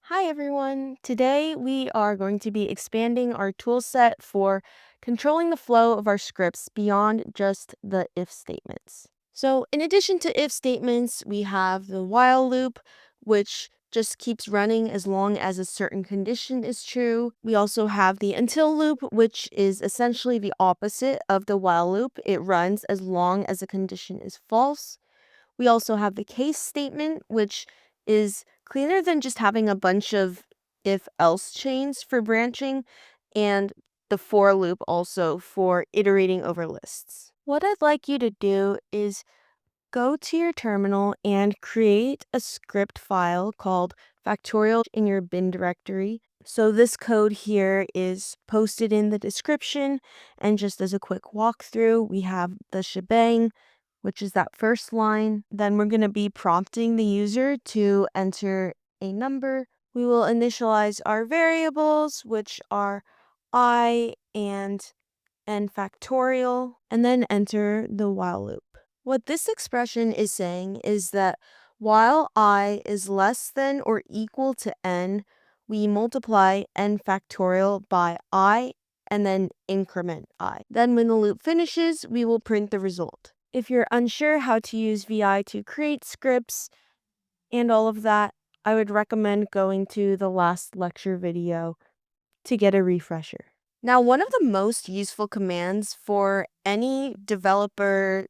Hi everyone! Today we are going to be expanding our toolset for controlling the flow of our scripts beyond just the if statements. So in addition to if statements, we have the while loop, which just keeps running as long as a certain condition is true. We also have the until loop, which is essentially the opposite of the while loop. It runs as long as a condition is false. We also have the case statement, which is cleaner than just having a bunch of if-else chains for branching, and the for loop also for iterating over lists. What I'd like you to do is go to your terminal and create a script file called factorial in your bin directory. So this code here is posted in the description, and just as a quick walkthrough, we have the shebang, which is that first line. Then we're going to be prompting the user to enter a number. We will initialize our variables, which are I and nFactorial, and then enter the while loop. What this expression is saying is that while I is less than or equal to n, we multiply n factorial by I and then increment I. Then when the loop finishes, we will print the result. If you're unsure how to use VI to create scripts and all of that, I would recommend going to the last lecture video to get a refresher. Now, one of the most useful commands for any developer,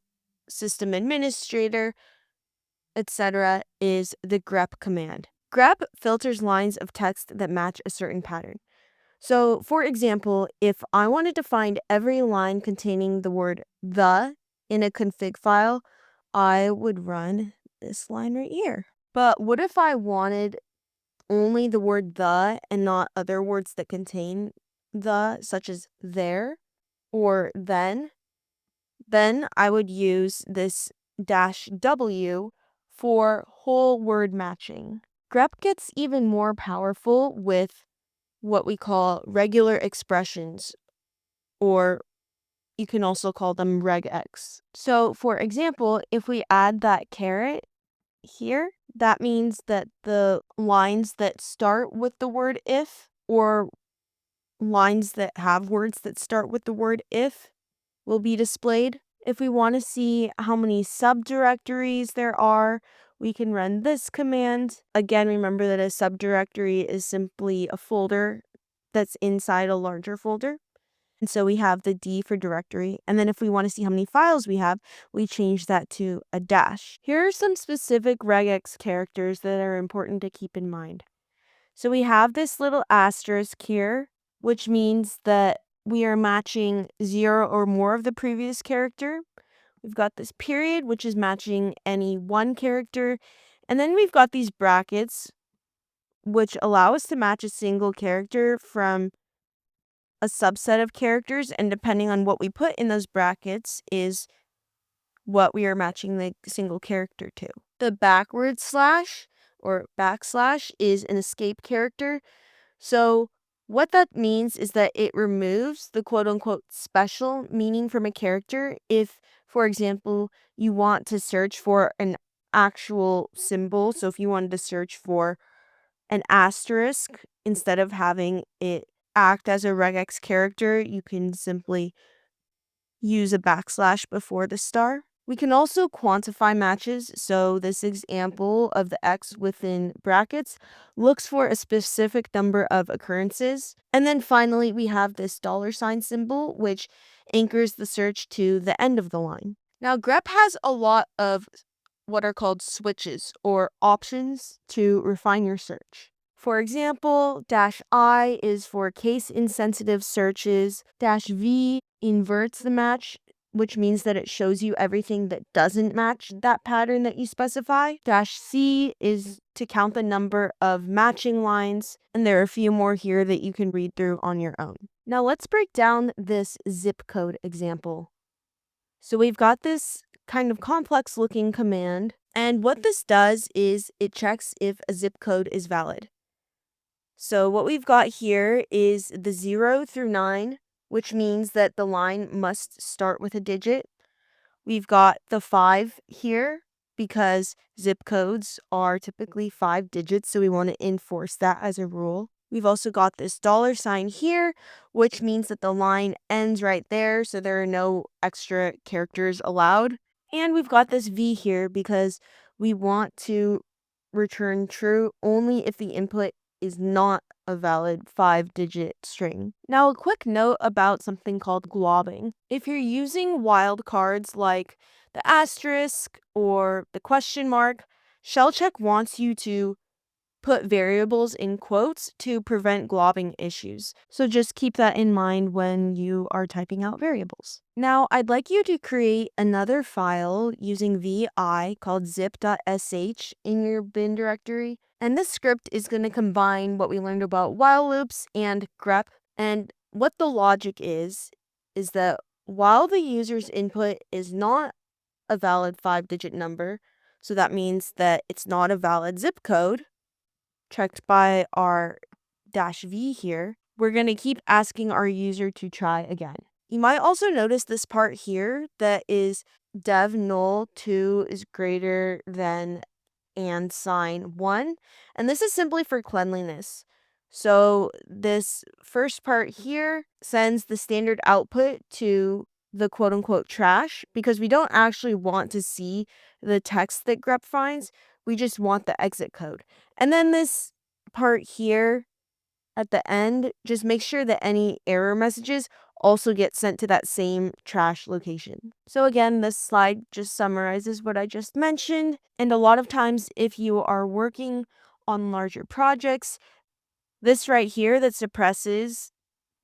system administrator, etc. is the grep command. Grep filters lines of text that match a certain pattern. So, for example, if I wanted to find every line containing the word the in a config file, I would run this line right here. But what if I wanted only the word the and not other words that contain the, such as there or then I would use this -w for whole word matching. Grep gets even more powerful with what we call regular expressions, or you can also call them regex. So for example, if we add that caret here, that means that the lines that start with the word if, or lines that have words that start with the word if, will be displayed. If we want to see how many subdirectories there are, we can run this command. Again, remember that a subdirectory is simply a folder that's inside a larger folder. And so we have the D for directory. And then if we want to see how many files we have, we change that to a dash. Here are some specific regex characters that are important to keep in mind. So we have this little asterisk here, which means that we are matching 0 or more of the previous character. We've got this period, which is matching any one character. And then we've got these brackets, which allow us to match a single character from a subset of characters. And depending on what we put in those brackets is what we are matching the single character to. The backward slash or backslash is an escape character. So what that means is that it removes the quote-unquote special meaning from a character if, for example, you want to search for an actual symbol. So if you wanted to search for an asterisk instead of having it act as a regex character, you can simply use a backslash before the star. We can also quantify matches, so this example of the X within brackets looks for a specific number of occurrences. And then finally, we have this $ symbol, which anchors the search to the end of the line. Now, grep has a lot of what are called switches or options to refine your search. For example, -I is for case-insensitive searches, -V inverts the match, which means that it shows you everything that doesn't match that pattern that you specify. -C is to count the number of matching lines, and there are a few more here that you can read through on your own. Now let's break down this zip code example. So we've got this kind of complex looking command, and what this does is it checks if a zip code is valid. So what we've got here is the 0 through 9, which means that the line must start with a digit. We've got the 5 here, because zip codes are typically 5 digits, so we want to enforce that as a rule. We've also got this $sign here, which means that the line ends right there, so there are no extra characters allowed. And we've got this V here because we want to return true only if the input is not a valid 5-digit string. Now, a quick note about something called globbing. If you're using wildcards like the asterisk or the question mark, shell check wants you to put variables in quotes to prevent globbing issues. So just keep that in mind when you are typing out variables. Now, I'd like you to create another file using vi called zip.sh in your bin directory. And this script is going to combine what we learned about while loops and grep. And what the logic is that while the user's input is not a valid 5-digit number, so that means that it's not a valid zip code, checked by our -v here, we're going to keep asking our user to try again. You might also notice this part here that is dev null 2 is greater than and sign 1, and this is simply for cleanliness. So this first part here sends the standard output to the quote-unquote trash because we don't actually want to see the text that grep finds, we just want the exit code. And then this part here at the end, just make sure that any error messages also get sent to that same trash location. So again, this slide just summarizes what I just mentioned. And a lot of times if you are working on larger projects, this right here that suppresses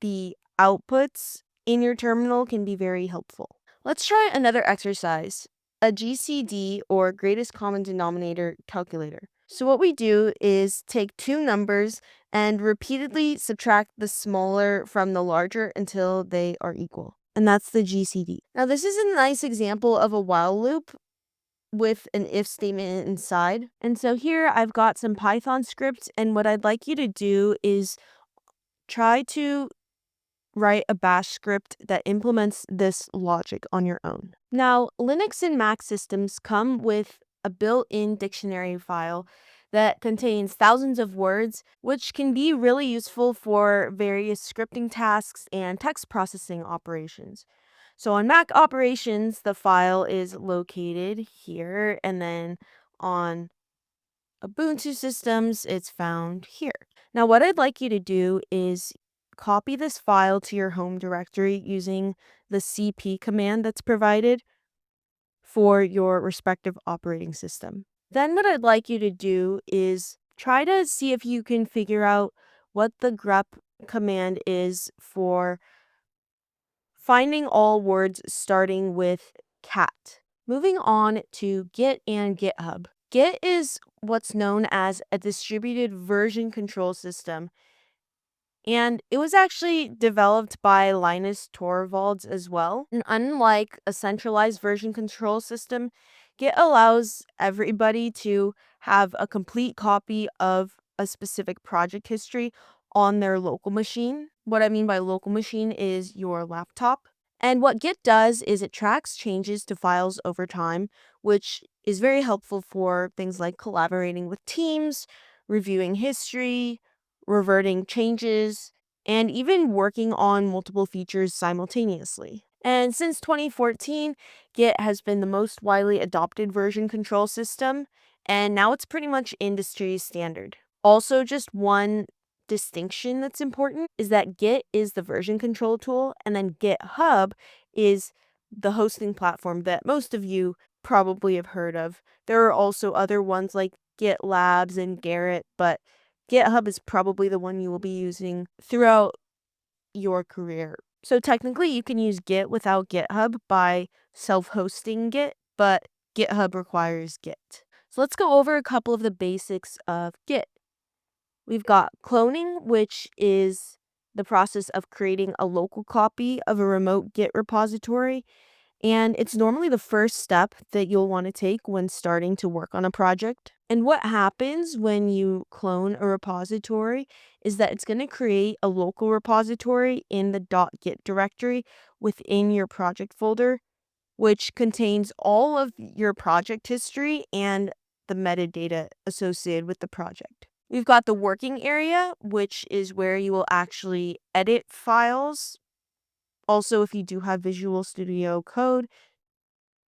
the outputs in your terminal can be very helpful. Let's try another exercise, a GCD or greatest common denominator calculator. So what we do is take two numbers and repeatedly subtract the smaller from the larger until they are equal. And that's the GCD. Now this is a nice example of a while loop with an if statement inside. And so here I've got some Python scripts, and what I'd like you to do is try to write a bash script that implements this logic on your own. Now, Linux and Mac systems come with a built-in dictionary file that contains thousands of words, which can be really useful for various scripting tasks and text processing operations. So on Mac operations, the file is located here, and then on Ubuntu systems, it's found here. Now, what I'd like you to do is copy this file to your home directory using the cp command that's provided for your respective operating system. Then what I'd like you to do is try to see if you can figure out what the grep command is for finding all words starting with cat. Moving on to Git and GitHub. Git is what's known as a distributed version control system, and it was actually developed by Linus Torvalds as well. And unlike a centralized version control system, Git allows everybody to have a complete copy of a specific project history on their local machine. What I mean by local machine is your laptop. And what Git does is it tracks changes to files over time, which is very helpful for things like collaborating with teams, reviewing history, reverting changes, and even working on multiple features simultaneously. And since 2014, Git has been the most widely adopted version control system, and now it's pretty much industry standard. Also, just one distinction that's important is that Git is the version control tool, and then GitHub is the hosting platform that most of you probably have heard of. There are also other ones like GitLabs and Garrett, but GitHub is probably the one you will be using throughout your career. So technically, you can use Git without GitHub by self-hosting Git, but GitHub requires Git. So let's go over a couple of the basics of Git. We've got cloning, which is the process of creating a local copy of a remote Git repository. And it's normally the first step that you'll want to take when starting to work on a project. And what happens when you clone a repository is that it's going to create a local repository in the .git directory within your project folder. which contains all of your project history and the metadata associated with the project. We've got the working area, which is where you will actually edit files. Also, if you do have Visual Studio Code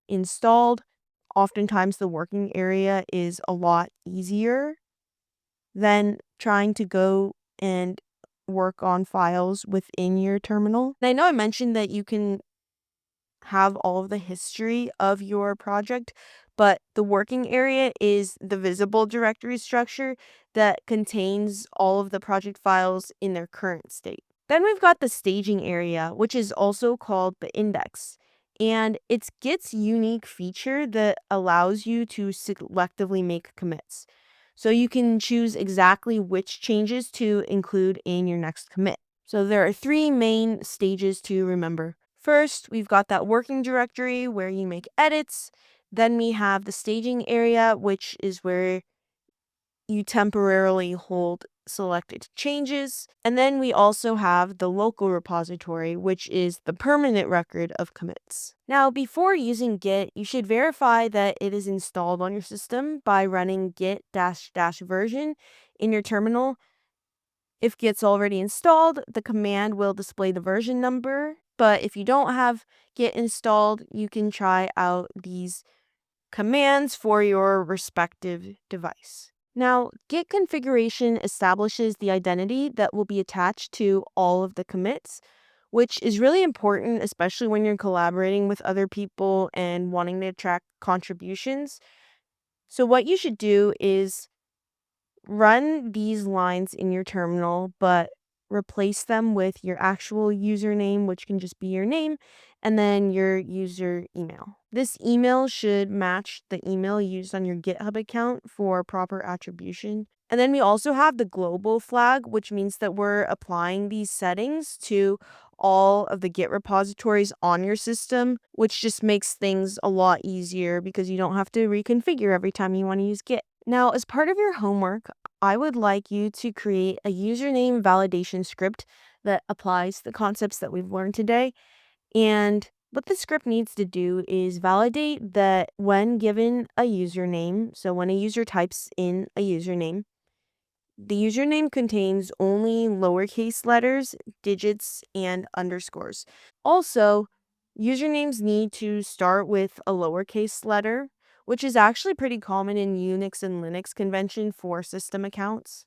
installed, oftentimes the working area is a lot easier than trying to go and work on files within your terminal. And I know I mentioned that you can have all of the history of your project, but the working area is the visible directory structure that contains all of the project files in their current state. Then we've got the staging area, which is also called the index. And it's Git's unique feature that allows you to selectively make commits. So you can choose exactly which changes to include in your next commit. So there are three main stages to remember. First, we've got that working directory where you make edits. Then we have the staging area, which is where you temporarily hold selected changes. And then we also have the local repository, which is the permanent record of commits. Now, before using Git, you should verify that it is installed on your system by running git -- version in your terminal. If Git's already installed, the command will display the version number. But if you don't have Git installed, you can try out these commands for your respective device. Now, Git configuration establishes the identity that will be attached to all of the commits, which is really important, especially when you're collaborating with other people and wanting to track contributions. So what you should do is run these lines in your terminal, but replace them with your actual username, which can just be your name, and then your user email. This email should match the email used on your GitHub account for proper attribution. And then we also have the global flag, which means that we're applying these settings to all of the Git repositories on your system, which just makes things a lot easier because you don't have to reconfigure every time you want to use Git. Now, as part of your homework, I would like you to create a username validation script that applies the concepts that we've learned today. And what the script needs to do is validate that when given a username, so when a user types in a username, the username contains only lowercase letters, digits, and underscores. Also, usernames need to start with a lowercase letter, which is actually pretty common in Unix and Linux convention for system accounts.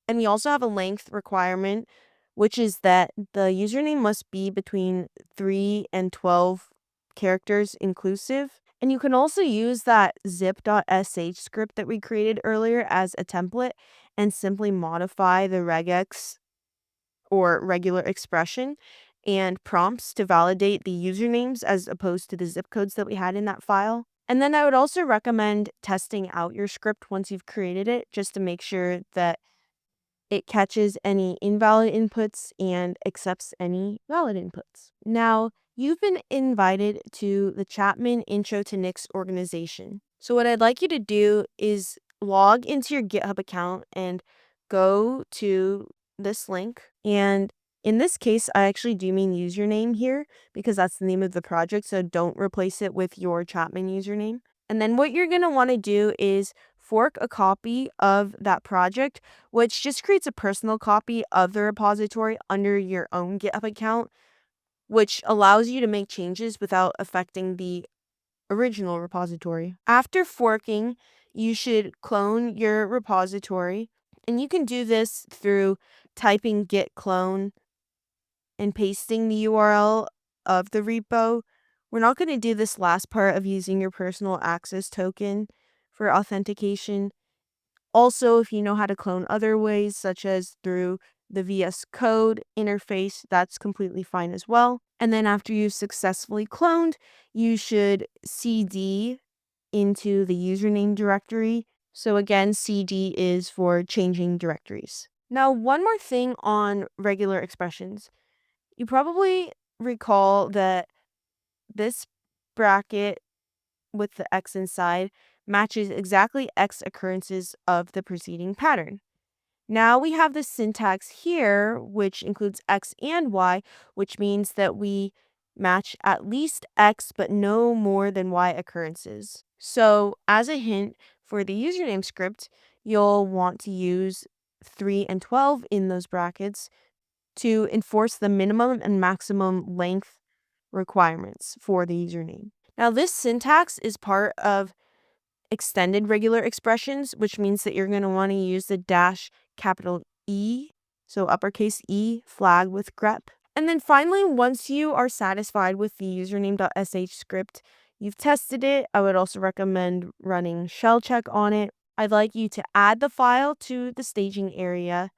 And we also have a length requirement, which is that the username must be between 3 and 12 characters inclusive. And you can also use that zip.sh script that we created earlier as a template and simply modify the regex or regular expression and prompts to validate the usernames as opposed to the zip codes that we had in that file. And then I would also recommend testing out your script once you've created it just to make sure that it catches any invalid inputs and accepts any valid inputs. Now, you've been invited to the Chapman Intro to Nix organization. So what I'd like you to do is log into your GitHub account and go to this link. And in this case, I actually do mean username here because that's the name of the project, so don't replace it with your Chapman username. And then what you're going to want to do is fork a copy of that project, which just creates a personal copy of the repository under your own GitHub account, which allows you to make changes without affecting the original repository. After forking, you should clone your repository, and you can do this through typing git clone and pasting the URL of the repo. We're not going to do this last part of using your personal access token for authentication. Also, if you know how to clone other ways, such as through the VS Code interface, that's completely fine as well. And then after you've successfully cloned, you should cd into the username directory. So again, cd is for changing directories. Now, one more thing on regular expressions. You probably recall that this bracket with the x inside matches exactly x occurrences of the preceding pattern. Now we have the syntax here, which includes x and y, which means that we match at least X but no more than Y occurrences. So, as a hint for the username script, you'll want to use 3 and 12 in those brackets to enforce the minimum and maximum length requirements for the username. Now, this syntax is part of extended regular expressions, which means that you're going to want to use the dash capital E, so uppercase E flag with grep. And then finally, once you are satisfied with the username.sh script, you've tested it, I would also recommend running shell check on it. I'd like you to add the file to the staging area,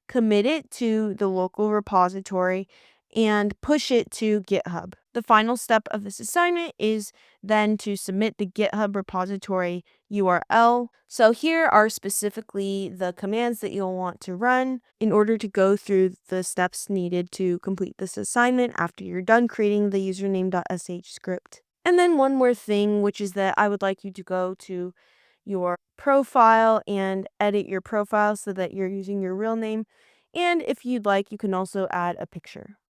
commit it to the local repository, and push it to GitHub. The final step of this assignment is then to submit the GitHub repository URL. So here are specifically the commands that you'll want to run in order to go through the steps needed to complete this assignment after you're done creating the username.sh script. And then one more thing, which is that I would like you to go to your profile and edit your profile so that you're using your real name. And if you'd like, you can also add a picture.